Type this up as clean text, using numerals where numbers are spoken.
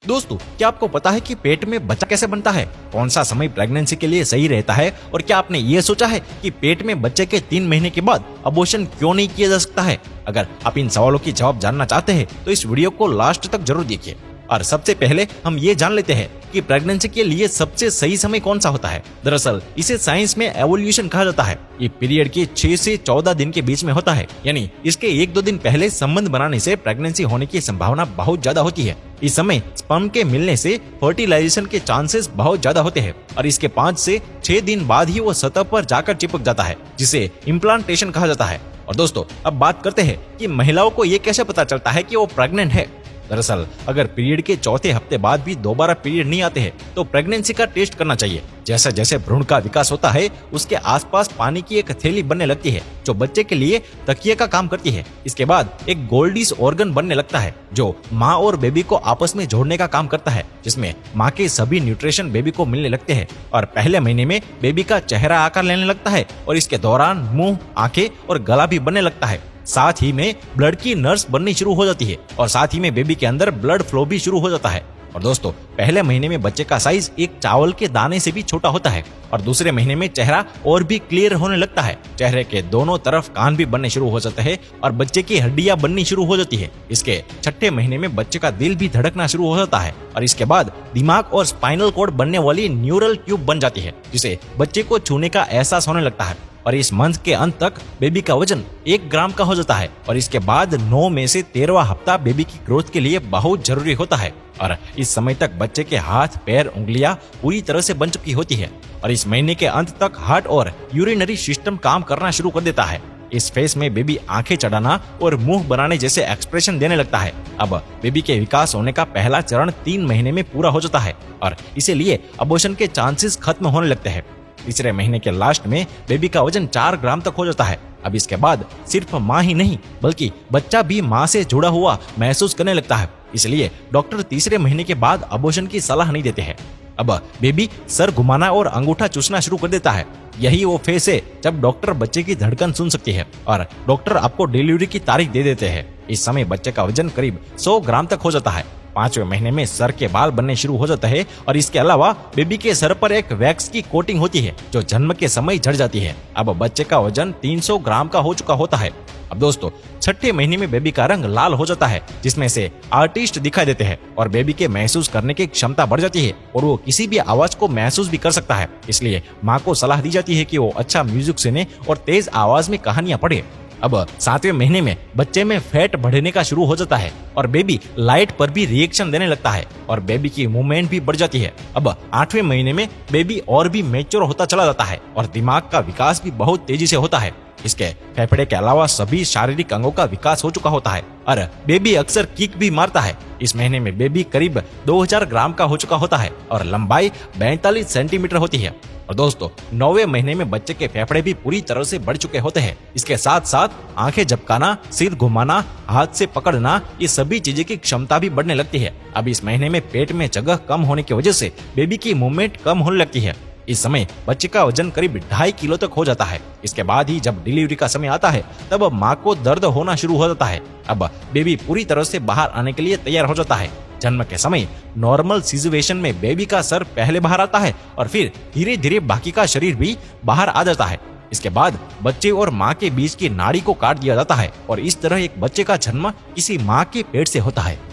दोस्तों, क्या आपको पता है कि पेट में बच्चा कैसे बनता है? कौन सा समय प्रेगनेंसी के लिए सही रहता है? और क्या आपने ये सोचा है कि पेट में बच्चे के 3 महीने के बाद अबॉर्शन क्यों नहीं किया जा सकता है? अगर आप इन सवालों की जवाब जानना चाहते हैं तो इस वीडियो को लास्ट तक जरूर देखिए। और सबसे पहले हम ये जान लेते हैं कि प्रेगनेंसी के लिए सबसे सही समय कौन सा होता है। दरअसल इसे साइंस में एवोल्यूशन कहा जाता है। ये पीरियड के 6 से 14 दिन के बीच में होता है, यानी इसके 1-2 दिन पहले संबंध बनाने से प्रेगनेंसी होने की संभावना बहुत ज्यादा होती है। इस समय स्पर्म के मिलने से फर्टिलाइजेशन के चांसेस बहुत ज्यादा होते हैं और इसके 5 से 6 दिन बाद ही वो सतह पर जाकर चिपक जाता है, जिसे इम्प्लांटेशन कहा जाता है। और दोस्तों, अब बात करते हैं कि महिलाओं को ये कैसे पता चलता है कि वो प्रेग्नेंट है। दरअसल अगर पीरियड के चौथे हफ्ते बाद भी दोबारा पीरियड नहीं आते हैं तो प्रेगनेंसी का टेस्ट करना चाहिए। जैसे जैसे भ्रूण का विकास होता है उसके आसपास पानी की एक थैली बनने लगती है जो बच्चे के लिए तकिए का काम करती है। इसके बाद एक गोल्डिस ऑर्गन बनने लगता है जो माँ और बेबी को आपस में जोड़ने का काम करता है, जिसमें माँ के सभी न्यूट्रिशन बेबी को मिलने लगते हैं। और पहले महीने में बेबी का चेहरा आकार लेने लगता है और इसके दौरान मुंह, आंखें और गला भी बनने लगता है। साथ ही में ब्लड की नर्स बननी शुरू हो जाती है और साथ ही में बेबी के अंदर ब्लड फ्लो भी शुरू हो जाता है। और दोस्तों, पहले महीने में बच्चे का साइज एक चावल के दाने से भी छोटा होता है और दूसरे महीने में चेहरा और भी क्लियर होने लगता है। चेहरे के दोनों तरफ कान भी बनने शुरू हो जाते हैं और बच्चे की हड्डियां बननी शुरू हो जाती है। इसके 6ठे महीने में बच्चे का दिल भी धड़कना शुरू हो जाता है और इसके बाद दिमाग और स्पाइनल कॉर्ड बनने वाली न्यूरल ट्यूब बन जाती है, जिसे बच्चे को छूने का एहसास होने लगता है। और इस मंथ के अंत तक बेबी का वजन 1 ग्राम का हो जाता है और इसके बाद 9 में से 13वां हफ्ता बेबी की ग्रोथ के लिए बहुत जरूरी होता है। और इस समय तक बच्चे के हाथ, पैर, उंगलियां पूरी तरह से बन चुकी होती है और इस महीने के अंत तक हार्ट और यूरिनरी सिस्टम काम करना शुरू कर देता है। इस फेज में बेबी आंखें चढ़ाना और मुंह बनाने जैसे एक्सप्रेशन देने लगता है। अब बेबी के विकास होने का पहला चरण 3 महीने में पूरा हो जाता है और इसीलिए अबॉर्शन के चांसेस खत्म होने लगते हैं। तीसरे महीने के लास्ट में बेबी का वजन 4 ग्राम तक हो जाता है। अब इसके बाद सिर्फ माँ ही नहीं बल्कि बच्चा भी माँ से जुड़ा हुआ महसूस करने लगता है। इसलिए डॉक्टर तीसरे महीने के बाद अबॉर्शन की सलाह नहीं देते हैं। अब बेबी सर घुमाना और अंगूठा चूसना शुरू कर देता है। यही वो फेस है जब डॉक्टर बच्चे की धड़कन सुन सकती है और डॉक्टर आपको डिलीवरी की तारीख दे देते हैं। इस समय बच्चे का वजन करीब 100 ग्राम तक हो जाता है। 5वें महीने में सर के बाल बनने शुरू हो जाते हैं और इसके अलावा बेबी के सर पर एक वैक्स की कोटिंग होती है जो जन्म के समय झड़ जाती है। अब बच्चे का वजन 300 ग्राम का हो चुका होता है। अब दोस्तों, 6ठे महीने में बेबी का रंग लाल हो जाता है, जिसमें से आर्टिस्ट दिखाई देते हैं और बेबी के महसूस करने की क्षमता बढ़ जाती है और वो किसी भी आवाज को महसूस भी कर सकता है। इसलिए माँ को सलाह दी जाती है कि वो अच्छा म्यूजिक सुने और तेज आवाज में कहानियां पढ़े। अब 7वें महीने में बच्चे में फैट बढ़ने का शुरू हो जाता है और बेबी लाइट पर भी रिएक्शन देने लगता है और बेबी की मूवमेंट भी बढ़ जाती है। अब 8वें महीने में बेबी और भी मैच्योर होता चला जाता है और दिमाग का विकास भी बहुत तेजी से होता है। इसके फेफड़े के अलावा सभी शारीरिक अंगों का विकास हो चुका होता है और बेबी अक्सर किक भी मारता है। इस महीने में बेबी करीब 2000 ग्राम का हो चुका होता है और लंबाई 42 सेंटीमीटर होती है। और दोस्तों, 9वें महीने में बच्चे के फेफड़े भी पूरी तरह से बढ़ चुके होते हैं। इसके साथ साथ आंखें झपकाना, सिर घुमाना, हाथ से पकड़ना, ये सभी चीजें की क्षमता भी बढ़ने लगती है। अब इस महीने में पेट में जगह कम होने की वजह से बेबी की मूवमेंट कम होने लगती है। इस समय बच्चे का वजन करीब 2.5 किलो तक हो जाता है। इसके बाद ही जब डिलीवरी का समय आता है तब माँ को दर्द होना शुरू हो जाता है। अब बेबी पूरी तरह से बाहर आने के लिए तैयार हो जाता है। जन्म के समय नॉर्मल सिचुएशन में बेबी का सर पहले बाहर आता है और फिर धीरे धीरे बाकी का शरीर भी बाहर आ जाता है। इसके बाद बच्चे और माँ के बीच की नाड़ी को काट दिया जाता है और इस तरह एक बच्चे का जन्म किसी माँ के पेट से होता है।